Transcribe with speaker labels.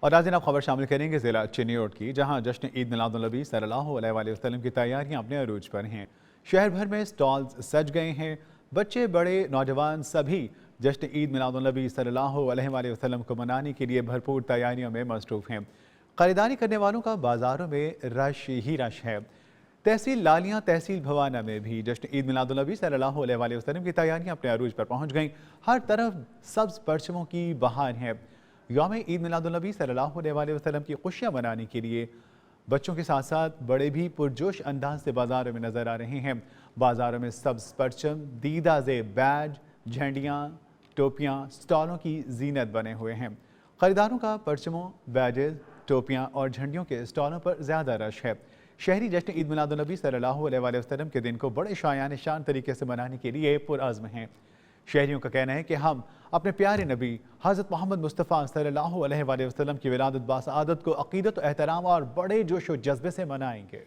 Speaker 1: और नाज़रीन, आप खबर शामिल करेंगे ज़िला चिन्नौट की, जहां जश्न ईद मिलादुन्नबी सल्लल्लाहु अलैहि वसल्लम की तैयारियां अपने अरूज पर हैं। शहर भर में स्टॉल्स सज गए हैं। बच्चे, बड़े, नौजवान सभी जश्न ईद मिलादुन्नबी सल्लल्लाहु अलैहि वसल्लम को मनाने के लिए भरपूर तैयारियों में मसरूफ़ हैं। खरीदारी करने वालों का बाज़ारों में रश ही रश है। तहसील लालियां, तहसील भवाना में भी जश्न ईद मिलादुन्नबी सल्लल्लाहु अलैहि वसल्लम की तैयारियां अपने अरूज पर पहुंच गईं। हर तरफ सब्ज़ परचमों की बहार है। यौम ईद मिलादुन्नबी सल्लल्लाहु अलैहि वसल्लम की खुशियां मनाने के लिए बच्चों के साथ साथ बड़े भी पुरजोश अंदाज से बाज़ारों में नज़र आ रहे हैं। बाज़ारों में सब्ज़ परचम, दीदाज़े बैज, झंडियाँ, टोपियाँ स्टॉलों की जीनत बने हुए हैं। ख़रीदारों का परचमों, बैजेस, टोपियाँ और झंडियों के स्टॉलों पर ज़्यादा रश है। शहरी जश्न ईद मिलादुन्नबी सल्लल्लाहु अलैहि वसल्लम के दिन को बड़े शायान शान तरीके से मनाने के लिए पुरअज़्म हैं। शहरियों का कहना है कि हम अपने प्यारे नबी हज़रत मोहम्मद मुस्तफ़ा सल्लल्लाहु अलैहि वसल्लम की विलादत बासआदत को अक़ीदत, एहतराम और बड़े जोश व जज्बे से मनाएंगे।